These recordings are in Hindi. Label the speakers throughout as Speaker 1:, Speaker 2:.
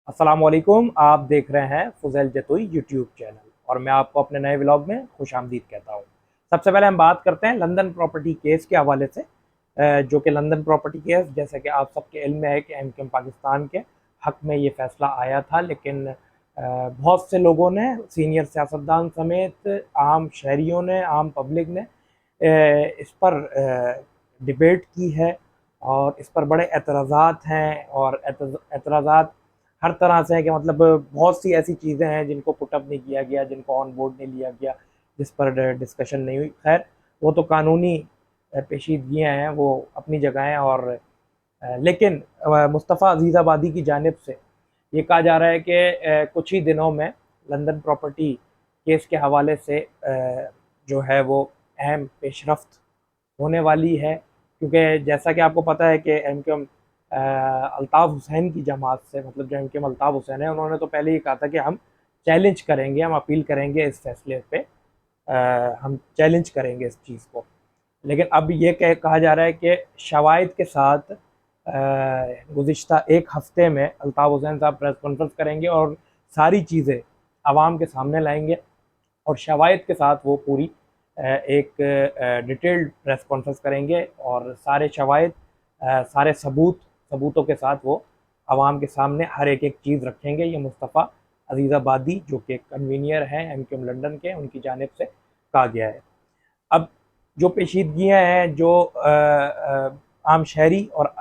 Speaker 1: अस्सलाम वालेकुम। आप देख रहे हैं फुज़ैल जतोई यूट्यूब चैनल और मैं आपको अपने नए व्लॉग में खुशामदीद कहता हूँ। सबसे पहले हम बात करते हैं लंदन प्रॉपर्टी केस के हवाले से, जो कि लंदन प्रॉपर्टी केस जैसे कि आप सबके इल्म में है कि एमक्यूएम पाकिस्तान के हक़ में ये फ़ैसला आया था, लेकिन बहुत से लोगों ने, सीनियर सियासतदान समेत आम शहरियों ने, आम पब्लिक ने इस पर डिबेट की है और इस पर बड़े एतराज़ात हैं और एतराज़ात हर तरह से है कि मतलब बहुत सी ऐसी चीज़ें हैं जिनको पुटअप नहीं किया गया, जिनको ऑन बोर्ड नहीं लिया गया, जिस पर डिस्कशन नहीं हुई। खैर, वो तो कानूनी पेचीदगियाँ हैं, वो अपनी जगह हैं। और लेकिन मुस्तफ़ा अज़ीज़ाबादी की जानिब से ये कहा जा रहा है कि कुछ ही दिनों में लंदन प्रॉपर्टी केस के हवाले से जो है वो अहम पेशरफ्त होने वाली है, क्योंकि जैसा कि आपको पता है कि एमक्यूएम अल्ताफ़ हुसैन की जमात से, मतलब जो एमक्यूएम अल्ताफ़ हुसैन है, उन्होंने तो पहले ही कहा था कि हम चैलेंज करेंगे, हम अपील करेंगे इस फैसले पे, हम चैलेंज करेंगे इस चीज़ को। लेकिन अब ये कहा जा रहा है कि शवाहिद के साथ गुज़िश्ता एक हफ़्ते में अल्ताफ़ हुसैन साहब प्रेस कॉन्फ्रेंस करेंगे और सारी चीज़ें आवाम के सामने लाएंगे और शवाहिद के साथ वो पूरी एक डिटेल्ड प्रेस कॉन्फ्रेंस करेंगे और सारे शवाहिद, सारे सबूतों के साथ वो आवाम के सामने हर एक चीज़ रखेंगे। ये मुस्तफ़ा अज़ीज़ाबादी जो कि कन्वीनियर हैं एमक्यूएम लंदन के, उनकी जानिब से कहा गया है। अब जो पेचीदगियाँ हैं, जो आम शहरी और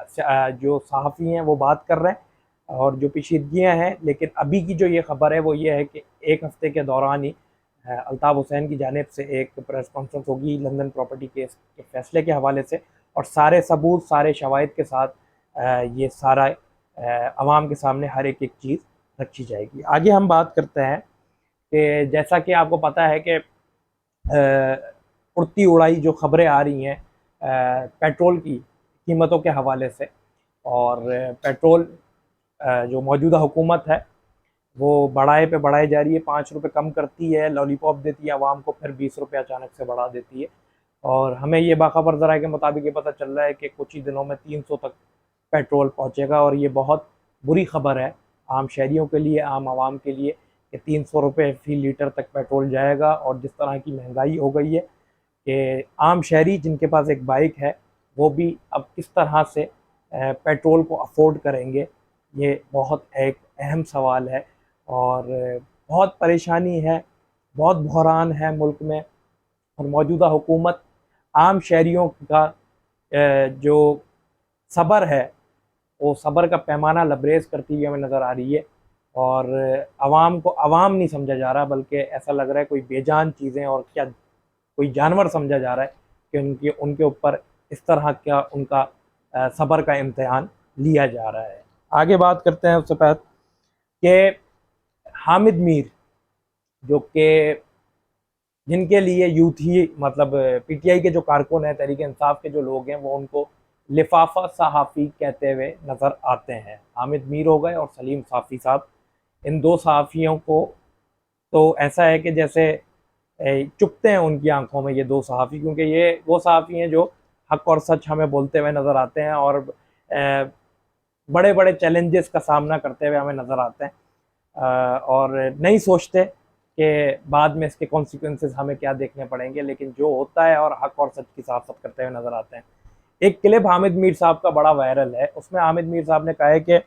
Speaker 1: जो सहाफ़ी हैं वो बात कर रहे हैं और जो पेचीदगियाँ हैं, लेकिन अभी की जो ये ख़बर है वो ये है कि एक हफ़्ते के दौरान ही अल्ताफ़ हुसैन की जानिब से एक प्रेस कॉन्फ्रेंस होगी लंदन प्रॉपर्टी केस के फ़ैसले के हवाले से और सारे सबूत, सारे शवाहिद के साथ ये सारा अवाम के सामने हर एक चीज़ रखी जाएगी। आगे हम बात करते हैं कि जैसा कि आपको पता है कि उड़ती उड़ाई जो ख़बरें आ रही हैं पेट्रोल की कीमतों के हवाले से, और पेट्रोल जो मौजूदा हुकूमत है वो बढ़ाए पे बढ़ाई जा रही है। 5 रुपये कम करती है, लॉलीपॉप देती है आवाम को, फिर 20 रुपये अचानक से बढ़ा देती है। और हमें ये बाखबर ज़राए के मुताबिक ये पता चल रहा है कि कुछ ही दिनों में 300 तक पेट्रोल पहुँचेगा और ये बहुत बुरी खबर है आम शहरियों के लिए, आम आवाम के लिए, कि 300 रुपये फ़ी लीटर तक पेट्रोल जाएगा। और जिस तरह की महंगाई हो गई है कि आम शहरी जिनके पास एक बाइक है वो भी अब किस तरह से पेट्रोल को अफोर्ड करेंगे, ये बहुत एक अहम सवाल है। और बहुत परेशानी है, बहुत बहरान है मुल्क में और मौजूदा हुकूमत आम शहरियों का जो सब्र है वो सब्र का पैमाना लबरेज़ करती हुई हमें नज़र आ रही है। और आवाम को आवाम नहीं समझा जा रहा, बल्कि ऐसा लग रहा है कोई बेजान चीज़ें और क्या कोई जानवर समझा जा रहा है कि उनके उनके ऊपर इस तरह का उनका सब्र का इम्तिहान लिया जा रहा है। आगे बात करते हैं उससे पहले कि हामिद मीर, जो कि जिनके लिए यूथ ही, मतलब पीटीआई के जो कारकुन हैं, तहरीक इंसाफ के जो लोग हैं, वो उनको लिफाफा सहाफ़ी कहते हुए नज़र आते हैं। हामिद मीर हो गए और सलीम साफ़ी साहब, इन दो सहाफ़ियों को तो ऐसा है कि जैसे चुभते हैं उनकी आंखों में ये दो सहाफ़ी, क्योंकि ये वो सहाफ़ी हैं जो हक़ और सच हमें बोलते हुए नज़र आते हैं और बड़े बड़े चैलेंजेस का सामना करते हुए हमें नज़र आते हैं, और नहीं सोचते कि बाद में इसके कॉन्सिक्वेंसेस हमें क्या देखने पड़ेंगे, लेकिन जो होता है और हक़ और सच की साफ साफ करते हुए नज़र आते हैं। एक क्लिप हामिद मीर साहब का बड़ा वायरल है, उसमें हामिद मीर साहब ने कहा है कि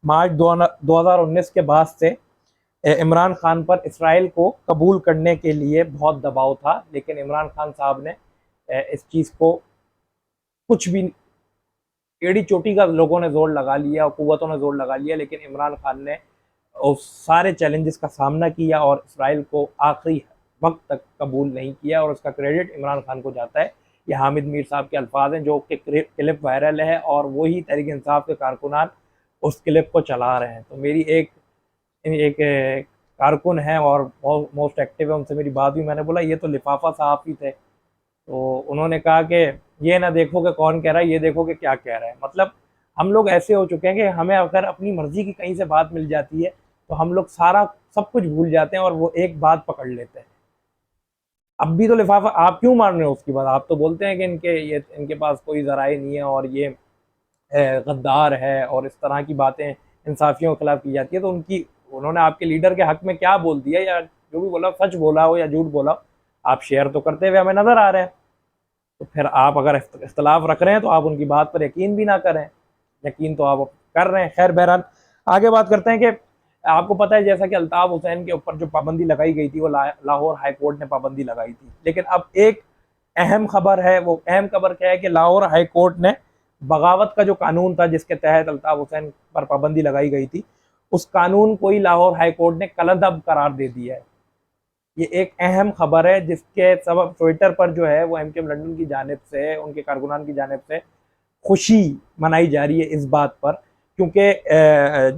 Speaker 1: मार्च 2019 के बाद से इमरान खान पर इसराइल को कबूल करने के लिए बहुत दबाव था, लेकिन इमरान खान साहब ने इस चीज़ को कुछ भी, एड़ी चोटी का लोगों ने जोर लगा लिया और कुव्वतों ने जोर लगा लिया, लेकिन इमरान खान ने उस सारे चैलेंजेस का सामना किया और इसराइल को आखिरी वक्त तक कबूल नहीं किया, और उसका क्रेडिट इमरान खान को जाता है। ये हामिद मीर साहब के अल्फाज हैं जो कि क्लिप वायरल है और वही तहरीक इंसाफ के कारकुनान उस क्लिप को चला रहे हैं। तो मेरी एक एक कारकुन है और मोस्ट एक्टिव है, उनसे मेरी बात हुई, मैंने बोला ये तो लिफाफा सहाफ़ी थे, तो उन्होंने कहा कि ये ना देखो कि कौन कह रहा है, ये देखो कि क्या कह रहा है। मतलब हम लोग ऐसे हो चुके हैं कि हमें अगर अपनी मर्जी की कहीं से बात मिल जाती है तो हम लोग सारा सब कुछ भूल जाते हैं और वो एक बात पकड़ लेते हैं। अब भी तो लिफाफा आप क्यों मान रहे हो उसकी बात? आप तो बोलते हैं कि इनके पास कोई ज़राए नहीं है और ये गद्दार है और इस तरह की बातें इंसाफियों के खिलाफ की जाती है, तो उन्होंने आपके लीडर के हक में क्या बोल दिया या जो भी बोला, सच बोला हो या झूठ बोला हो, आप शेयर तो करते हुए हमें नजर आ रहे हैं। तो फिर आप अगर इख्तलाफ रख रहे हैं तो आप उनकी बात पर यकीन भी ना करें, यकीन तो आप कर रहे हैं। खैर बहरहाल आगे बात करते हैं कि आपको पता है जैसा कि अल्ताफ हुसैन के ऊपर जो पाबंदी लगाई गई थी वो लाहौर हाई कोर्ट ने पाबंदी लगाई थी, लेकिन अब एक अहम खबर है। वो अहम खबर क्या है कि लाहौर हाई कोर्ट ने बगावत का जो कानून था जिसके तहत अल्ताफ हुसैन पर पाबंदी लगाई गई थी, उस कानून को ही लाहौर हाई कोर्ट ने कलअदब करार दे दिया है। ये एक अहम खबर है जिसके सबब ट्विटर पर जो है वो एमकेएम लंदन की जानिब से, उनके कारकुनान की जानिब से खुशी मनाई जा रही है इस बात पर, क्योंकि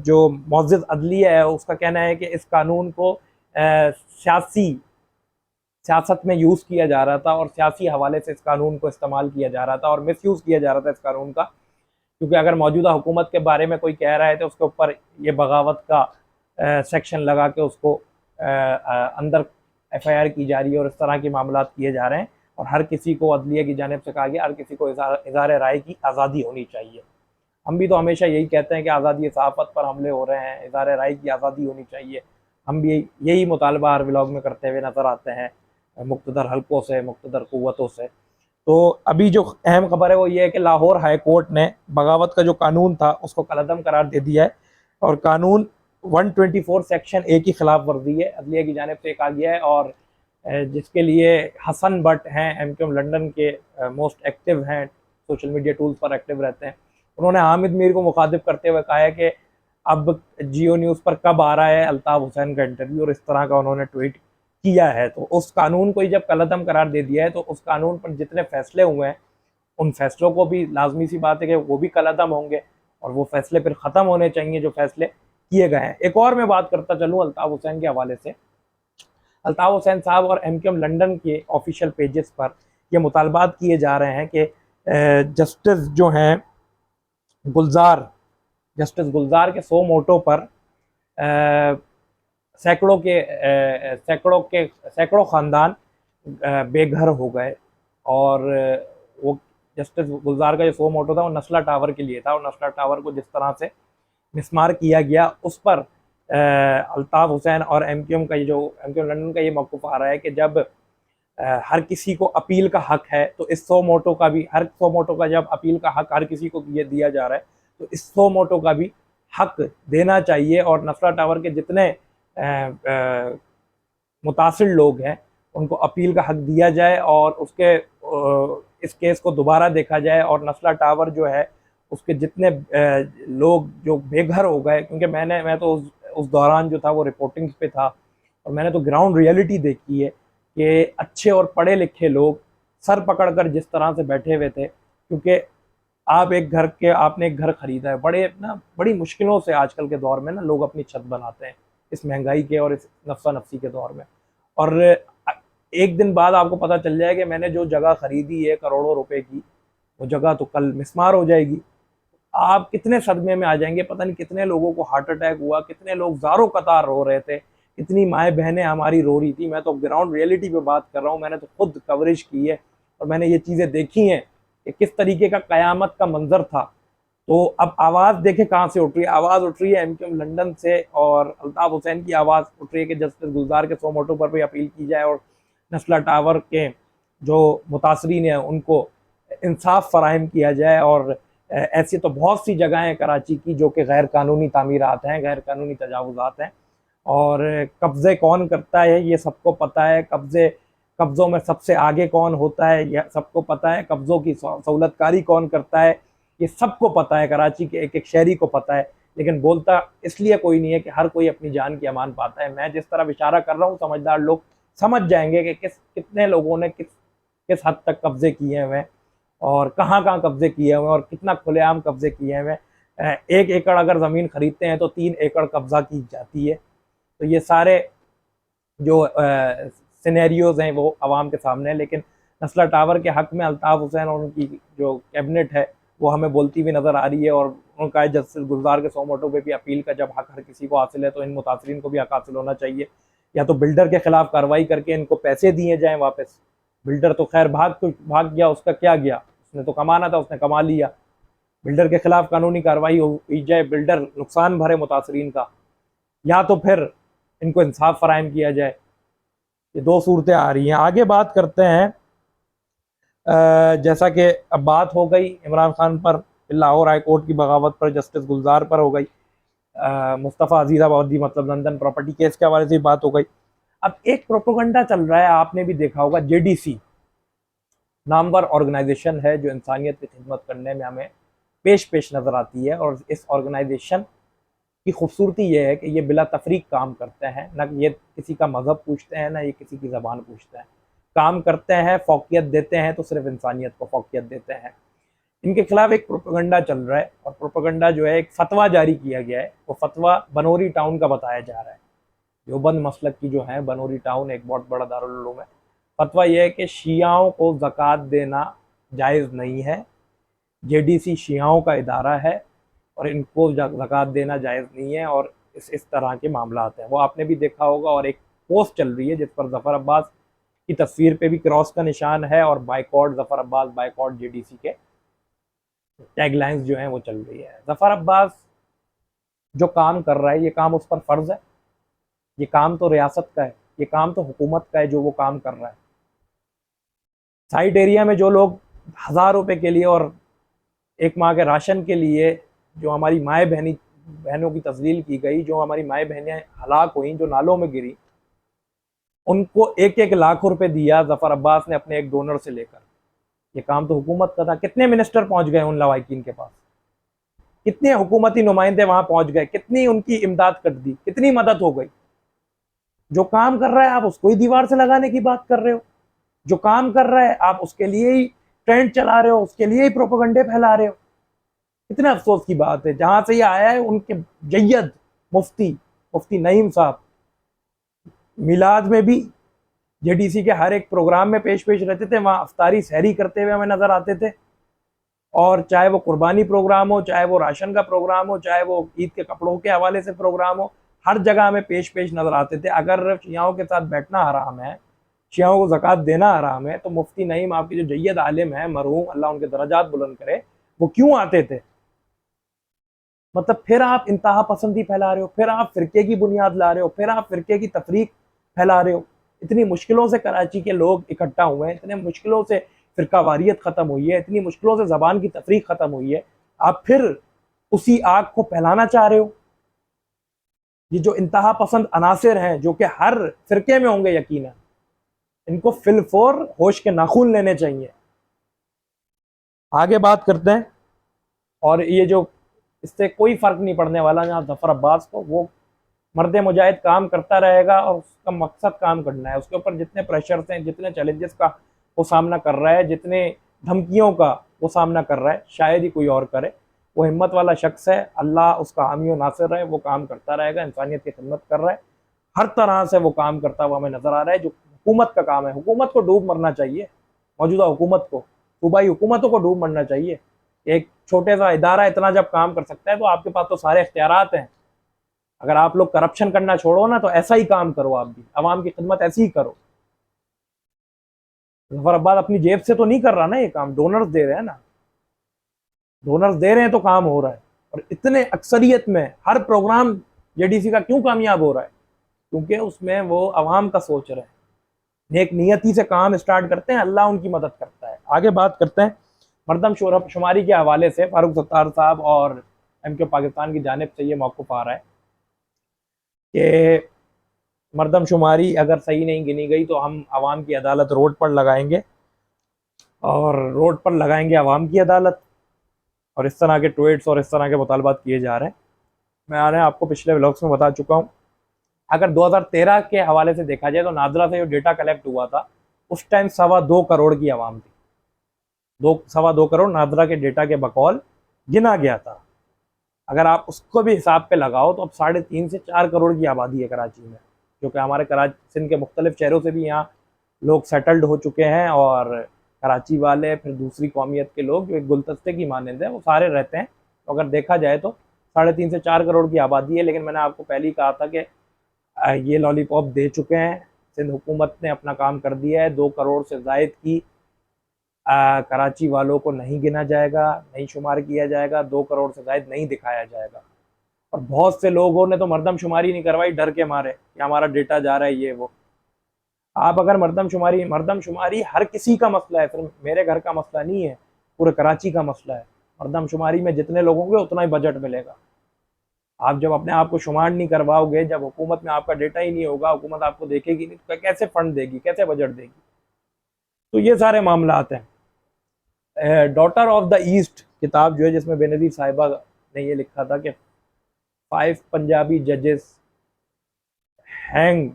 Speaker 1: जो मुअज़्ज़िज़ अदलिया है उसका कहना है कि इस कानून को सियासत में यूज़ किया जा रहा था और सियासी हवाले से इस कानून को इस्तेमाल किया जा रहा था और मिसयूज़ किया जा रहा था इस कानून का। क्योंकि अगर मौजूदा हुकूमत के बारे में कोई कह रहा है तो उसके ऊपर ये बगावत का सेक्शन लगा के उसको अंदर एफआईआर की जा रही है और इस तरह के मामला किए जा रहे हैं। और हर किसी को अदलिया की जानिब से कहा गया हर किसी को इज़हार राय की आज़ादी होनी चाहिए। हम भी तो हमेशा यही कहते हैं कि आज़ादी सहाफ़त पर हमले हो रहे हैं, इज़हार राय की आज़ादी होनी चाहिए। हम भी यही मुतालबा हर व्लॉग में करते हुए नज़र आते हैं मुक़्तदर हलकों से, मुक़्तदर क़ुव्वतों से। तो अभी जो अहम खबर है वो ये है कि लाहौर हाई कोर्ट ने बगावत का जो कानून था उसको कलअदम करार दे दिया है और कानून 124 सेक्शन ए की खिलाफ वर्जी है, अदलिया की जानिब से कहा गया है। और जिसके लिए हसन भट्ट हैं, एमकेएम लंदन के मोस्ट एक्टिव हैं, सोशल मीडिया टूल्स पर एक्टिव रहते हैं, उन्होंने हामिद मीर को मुखातिब करते हुए कहा है कि अब जियो न्यूज़ पर कब आ रहा है अल्ताफ हुसैन का इंटरव्यू, और इस तरह का उन्होंने ट्वीट किया है। तो उस कानून को ही जब कलअदम करार दे दिया है तो उस कानून पर जितने फैसले हुए हैं उन फैसलों को भी लाजमी सी बात है कि वो भी कलअदम होंगे और वो फैसले फिर ख़त्म होने चाहिए जो फैसले किए गए हैं। एक और मैं बात करता चलूँ अल्ताफ हुसैन के हवाले से। अल्ताफ हुसैन साहब और एमकेएम लंदन के ऑफिशियल पेजेस पर ये मुतालबात किए जा रहे हैं कि जस्टिस जो हैं गुलजार, जस्टिस गुलजार के 100 मोटो पर सैकड़ों ख़ानदान बेघर हो गए। और वो जस्टिस गुलजार का जो 100 मोटो था वो नस्ला टावर के लिए था और नस्ला टावर को जिस तरह से मिसमार किया गया उस पर अल्ताफ हुसैन और एमकेएम का जो एमकेएम लंदन का ये मौक़िफ़ आ रहा है कि जब हर किसी को अपील का हक है तो इस 100 मोटो का भी, हर 100 मोटो का जब अपील का हक हर किसी को ये दिया जा रहा है तो इस 100 मोटो का भी हक देना चाहिए और नस्ला टावर के जितने मुतासिर लोग हैं उनको अपील का हक दिया जाए और उसके इस केस को दोबारा देखा जाए और नस्ला टावर जो है उसके जितने लोग जो बेघर हो गए, क्योंकि मैं तो उस दौरान जो था वो रिपोर्टिंग पे था और मैंने तो ग्राउंड रियलिटी देखी है कि अच्छे और पढ़े लिखे लोग सर पकड़कर जिस तरह से बैठे हुए थे। क्योंकि आपने एक घर खरीदा है, बड़ी मुश्किलों से आजकल के दौर में ना लोग अपनी छत बनाते हैं इस महंगाई के और इस नफ्सा नफसी के दौर में। और एक दिन बाद आपको पता चल जाए कि मैंने जो जगह खरीदी है करोड़ों रुपए की, वो जगह तो कल मिसमार हो जाएगी। आप कितने सदमे में आ जाएंगे, पता नहीं कितने लोगों को हार्ट अटैक हुआ, कितने लोग ज़ारों कतार रो रहे थे, कितनी माएँ बहनें हमारी रो रही थी। मैं तो ग्राउंड रियलिटी पे बात कर रहा हूँ, मैंने तो खुद कवरेज की है और मैंने ये चीज़ें देखी हैं कि किस तरीके का क़यामत का मंजर था। तो अब आवाज़ देखें कहाँ से उठ रही है, आवाज़ उठ रही है एमकेएम लंदन से और अल्ताफ हुसैन की आवाज़ उठ रही है कि जस्टिस गुलजार के 100 मोटो पर भी अपील की जाए और नस्ला टावर के जो मुतासरीन हैं उनको इंसाफ फराहम किया जाए। और ऐसी तो बहुत सी जगहें हैं कराची की जो कि गैर कानूनी तामीरात हैं, गैर कानूनी तजावुज़ात हैं और कब्ज़े कौन करता है ये सबको पता है। कब्ज़ों में सबसे आगे कौन होता है यह सबको पता है, कब्ज़ों की सहूलतकारी कौन करता है ये सबको पता है, कराची के एक एक शहरी को पता है। लेकिन बोलता इसलिए कोई नहीं है कि हर कोई अपनी जान की अमान पाता है। मैं जिस तरह इशारा कर रहा हूँ समझदार लोग समझ जाएंगे कि कितने लोगों ने किस हद तक कब्ज़े किए हुए हैं और कहाँ कहाँ कब्ज़े किए हुए हैं और कितना खुलेआम कब्ज़े किए हुए हैं। 1 एकड़ अगर ज़मीन खरीदते हैं तो 3 एकड़ कब्ज़ा की जाती है। तो ये सारे जो सिनेरियोज़ हैं वो आवाम के सामने है। लेकिन नस्ला टावर के हक़ में अल्ताफ हुसैन और उनकी जो कैबिनेट है वो हमें बोलती हुई नज़र आ रही है और उनका जस्टिस गुलजार के 100 मोटो पे भी अपील का जब हक़ हर किसी को हासिल है तो इन मुतासरीन को भी हक़ हासिल होना चाहिए। या तो बिल्डर के ख़िलाफ़ कार्रवाई करके इनको पैसे दिए जाएँ वापस। बिल्डर तो खैर भाग गया, उसका क्या गया, उसने तो कमाना था, उसने कमा लिया। बिल्डर के खिलाफ कानूनी कार्रवाई हुई जाए, बिल्डर नुकसान भरे मुतासरीन का, या तो फिर इनको इंसाफ फराहम किया जाए। ये दो सूरतें आ रही हैं। आगे बात करते हैं, जैसा कि अब बात हो गई इमरान खान पर, लाहौर हाई कोर्ट की बगावत पर, जस्टिस गुलजार पर हो गई, मुस्तफ़ा अजीज़ाबादी मतलब लंदन प्रॉपर्टी केस के हवाले से बात हो गई। अब एक प्रोपोगंडा चल रहा है, आपने भी देखा होगा, जेडीसी नामवर ऑर्गेनाइजेशन है जो इंसानियत की खिदमत करने में हमें पेश पेश नज़र आती है। और इस ऑर्गेनाइजेशन की खूबसूरती यह है कि ये बिला तफरीक काम करते हैं, ना ये किसी का मज़हब पूछते हैं, ना ये किसी की ज़बान पूछते हैं। काम करते हैं, फौकियत देते हैं तो सिर्फ इंसानियत को फौकियत देते हैं। इनके खिलाफ एक प्रोपेगंडा चल रहा है, और प्रोपेगंडा जो है, एक फतवा जारी किया गया है। वो फतवा बनोरी टाउन का बताया जा रहा है। देवबंद मसलक की जो है बनोरी टाउन एक बहुत बड़ा दारुल उलूम है। फतवा यह है कि शियाओं को ज़कात देना जायज़ नहीं है। जेडीसी शियाओं का इदारा है और इनको ज़कात देना जायज़ नहीं है, और इस तरह के मामला हैं। वो आपने भी देखा होगा, और एक पोस्ट चल रही है जिस पर ज़फ़र अब्बास की तस्वीर पे भी क्रॉस का निशान है, और boycott Zafar Abbas, boycott JDC के टैगलाइंस जो हैं वो चल रही है। ज़फ़र अब्बास जो काम कर रहा है, ये काम उस पर फ़र्ज़ है। ये काम तो रियासत का है, ये काम तो हुकूमत का है जो वो काम कर रहा है। साइट एरिया में जो लोग 1000 रुपये के लिए और एक माह के राशन के लिए, जो हमारी बहनों की तस्लील की गई, जो हमारी माएँ बहनें हलाक हुई, जो नालों में गिरी, उनको 1-1 लाख रुपए दिया ज़फ़र अब्बास ने अपने एक डोनर से लेकर। ये काम तो हुकूमत का था। कितने मिनिस्टर पहुंच गए उन लवाहिकीन के पास, कितने हुकूमती नुमाइंदे वहां पहुंच गए, कितनी उनकी इमदाद कर दी, कितनी मदद हो गई। जो काम कर रहा है आप उसको ही दीवार से लगाने की बात कर रहे हो। जो काम कर रहा है आप उसके लिए ही ट्रेंड चला रहे हो, उसके लिए ही प्रोपेगेंडे फैला रहे हो। कितने अफसोस की बात है, जहां से ये आया है उनके जय्यद मुफ्ती नईम साहब मिलाद में भी जेडीसी के हर एक प्रोग्राम में पेश रहते थे, वहां अफ्तारी सहरी करते हुए हमें नजर आते थे। और चाहे वो कुर्बानी प्रोग्राम हो, चाहे वो राशन का प्रोग्राम हो, चाहे वो ईद के कपड़ों के हवाले से प्रोग्राम हो, हर जगह हमें पेश नजर आते थे। अगर शियाओं के साथ बैठना हराम है, शियाओं को ज़कात देना हराम है, तो मुफ्ती नईम आपके जो जय्यद आलिम है, मरहूम, अल्लाह उनके दर्जात बुलंद करे, वो क्यों आते थे? मतलब फिर आप इंतहा पसंदी फैला रहे हो, फिर आप फिरके की बुनियाद ला रहे हो, फिर आप फिरके की तफरीक फैला रहे हो। इतनी मुश्किलों से कराची के लोग इकट्ठा हुए हैं, इतने मुश्किलों से फिरका वारियत ख़त्म हुई है, इतनी मुश्किलों से ज़बान की तफरीक ख़त्म हुई है, आप फिर उसी आग को फैलाना चाह रहे हो। ये जो इंतहा पसंद अनासिर हैं, जो कि हर फिरके में होंगे यकीनन, इनको फिलफोर होश के नाखून लेने चाहिए। आगे बात करते हैं, और ये जो इससे कोई फ़र्क नहीं पड़ने वाला जहाँ ज़फ़र अब्बास को, वो मर्द मुजाहिद काम करता रहेगा, और उसका मकसद काम करना है। उसके ऊपर जितने प्रेशर्स हैं, जितने चैलेंजेस का वो सामना कर रहा है, जितने धमकियों का वो सामना कर रहा है, शायद ही कोई और करे। वो हिम्मत वाला शख्स है, अल्लाह उसका हामी व नासिर है। वो काम करता रहेगा, इंसानियत की खिदमत कर रहा है, हर तरह से वो काम करता हुआ हमें नज़र आ रहा है। जो हुकूमत का काम है, हुकूमत को डूब मरना चाहिए, मौजूदा हुकूमत को, सूबाई हुकूमतों को डूब मरना चाहिए। एक छोटे सा इदारा इतना जब काम कर सकता है, तो आपके पास तो सारे इख्तियारात हैं। अगर आप लोग करप्शन करना छोड़ो ना, तो ऐसा ही काम करो, आप भी आवाम की खिदमत ऐसी ही करो। ज़फ़र अब्बास अपनी जेब से तो नहीं कर रहा ना ये काम, डोनर्स दे रहे हैं ना, डोनर्स दे रहे हैं तो काम हो रहा है। और इतने अक्सरियत में हर प्रोग्राम जेडीसी का क्यों कामयाब हो रहा है? क्योंकि उसमें वो अवाम का सोच रहे हैं, नेक नियति से काम स्टार्ट करते हैं, अल्लाह उनकी मदद करता है। आगे बात करते हैं मरदम शुमारी के हवाले से। फारूक सत्तार साहब और MK पाकिस्तान की जानिब से ये मौक़िफ़ आ रहा है कि मरदमशुमारी अगर सही नहीं गिनी गई तो हम आवाम की अदालत रोड पर लगाएंगे, और रोड पर लगाएंगे आवाम की अदालत। और इस तरह के ट्वीट्स और इस तरह के मुतालबात किए जा रहे हैं। मैं आपको पिछले व्लॉग्स में बता चुका हूँ। अगर 2013 के हवाले से देखा जाए तो नादरा से जो डेटा कलेक्ट हुआ था, उस टाइम 2.25 करोड़ की आवाम थी। 2.25 करोड़ नादरा के डेटा के बकौल गिना गया था। अगर आप उसको भी हिसाब पे लगाओ तो अब 3.5 से 4 करोड़ की आबादी है कराची में, जो कि हमारे कराची सिंध के मुख्तलिफ शहरों से भी यहाँ लोग सेटल्ड हो चुके हैं। और कराची वाले, फिर दूसरी कौमियत के लोग जो एक गुलदस्ते की मानंद है, वो सारे रहते हैं। तो अगर देखा जाए तो 3.5 से 4 करोड़ की आबादी है। लेकिन मैंने आपको पहले ही कहा था कि ये लॉलीपॉप दे चुके हैं, सिंध हुकूमत ने अपना काम कर दिया है। 2 करोड़ से ज़ायद की कराची वालों को नहीं गिना जाएगा, नहीं शुमार किया जाएगा, 2 करोड़ से ज़ायद नहीं दिखाया जाएगा। और बहुत से लोगों ने तो मरदमशुमारी नहीं करवाई डर के मारे कि हमारा डेटा जा रहा है ये वो। आप अगर मरदमशुमारी हर किसी का मसला है, सिर्फ मेरे घर का मसला नहीं है, पूरे कराची का मसला है। मरदमशुमारी में जितने लोगों के उतना ही बजट मिलेगा। आप जब अपने आप को शुमार नहीं करवाओगे, जब हुकूमत में आपका डेटा ही नहीं होगा, हुकूमत आपको देखेगी नहीं, तो कैसे फंड देगी, कैसे बजट देगी? तो ये सारे मामला हैं। डॉटर ऑफ द ईस्ट किताब जो है, जिसमें बेनज़ीर साहिबा ने ये लिखा था कि 5 पंजाबी जजेस हैंग्ड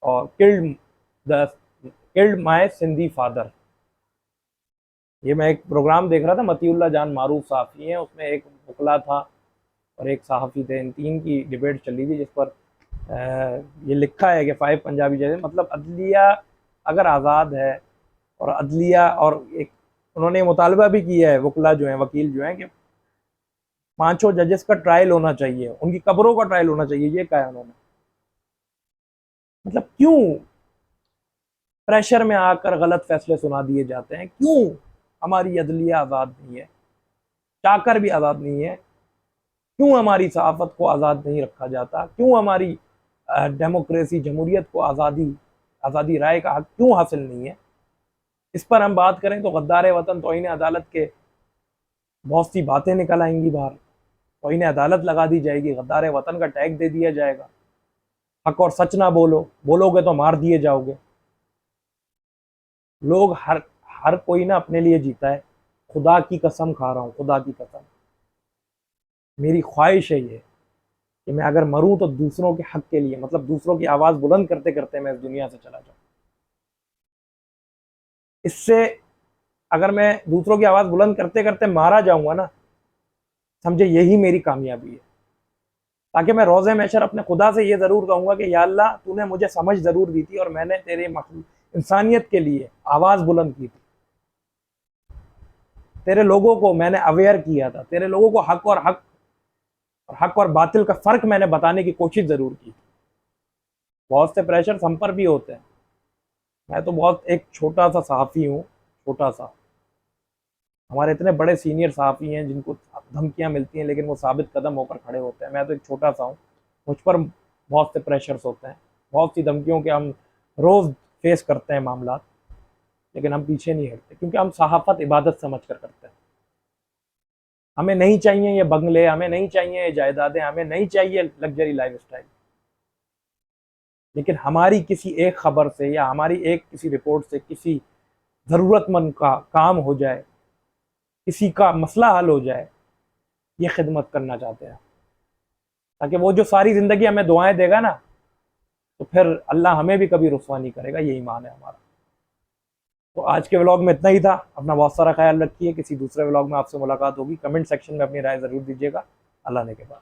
Speaker 1: और किल्ड माय सिंधी फादर। ये मैं एक प्रोग्राम देख रहा था, मतीउल्लाह जान मारूफ साहफी हैं, उसमें एक मुकला था और एक सहाफ़ी थे, इन तीन की डिबेट चल रही थी, जिस पर ये लिखा है कि 5 पंजाबी जजेस, मतलब अदलिया अगर आज़ाद है, और अदलिया, और एक उन्होंने मुतालबा भी किया है, वकला जो हैं, वकील जो हैं, कि 5 जजेस का ट्रायल होना चाहिए, उनकी कब्रों का ट्रायल होना चाहिए। ये कहा है उन्होंने। मतलब क्यों प्रेशर में आकर गलत फैसले सुना दिए जाते हैं? क्यों हमारी अदलिया आज़ाद नहीं है, चाकर भी आज़ाद नहीं है? क्यों हमारी सहाफ़त को आज़ाद नहीं रखा जाता? क्यों हमारी डेमोक्रेसी, जमहूरियत को आज़ादी राय का हक क्यों हासिल नहीं है? इस पर हम बात करें तो गद्दार वतन, तौहीन अदालत के बहुत सी बातें निकल आएंगी बाहर, तौहीन अदालत लगा दी जाएगी, गद्दार वतन का टैग दे दिया जाएगा। हक और सच ना बोलोगे तो मार दिए जाओगे। लोग हर कोई ना अपने लिए जीता है। खुदा की कसम खा रहा हूँ, खुदा की कसम, मेरी ख्वाहिश है ये कि मैं अगर मरूं तो दूसरों के हक के लिए, मतलब दूसरों की आवाज़ बुलंद करते करते मैं इस दुनिया से चला जाऊं। इससे अगर मैं दूसरों की आवाज़ बुलंद करते करते मारा जाऊंगा ना, समझे यही मेरी कामयाबी है। ताकि मैं रोज़े महशर अपने खुदा से ये ज़रूर कहूँगा कि या अल्लाह, तूने मुझे समझ ज़रूर दी थी और मैंने तेरे इंसानियत के लिए आवाज़ बुलंद की थी, तेरे लोगों को मैंने अवेयर किया था, तेरे लोगों को हक और बातिल का फ़र्क मैंने बताने की कोशिश ज़रूर की। बहुत से प्रेशर हम पर भी होते हैं। मैं तो बहुत एक छोटा सा सहाफ़ी हूँ, छोटा सा। हमारे इतने बड़े सीनियर सहाफ़ी हैं जिनको धमकियाँ मिलती हैं, लेकिन वो साबित कदम होकर खड़े होते हैं। मैं तो एक छोटा सा हूँ, मुझ पर बहुत से प्रेशर्स होते हैं, बहुत सी धमकियों के हम रोज़ फेस करते हैं मामला, लेकिन हम पीछे नहीं हटते, क्योंकि हम सहाफ़त इबादत समझ कर करते हैं। हमें नहीं चाहिए ये बंगले, हमें नहीं चाहिए ये जायदादें, हमें नहीं चाहिए लग्जरी लाइफ स्टाइल, लेकिन हमारी किसी एक खबर से या हमारी एक किसी रिपोर्ट से किसी ज़रूरतमंद का काम हो जाए, किसी का मसला हल हो जाए, ये खिदमत करना चाहते हैं। ताकि वो जो सारी ज़िंदगी हमें दुआएं देगा ना, तो फिर अल्लाह हमें भी कभी रुसवा नहीं करेगा। ये ईमान है हमारा। तो आज के व्लॉग में इतना ही था। अपना बहुत सारा ख्याल रखिए। किसी दूसरे व्लॉग में आपसे मुलाकात होगी। कमेंट सेक्शन में अपनी राय ज़रूर दीजिएगा। अल्लाह ने के बाद।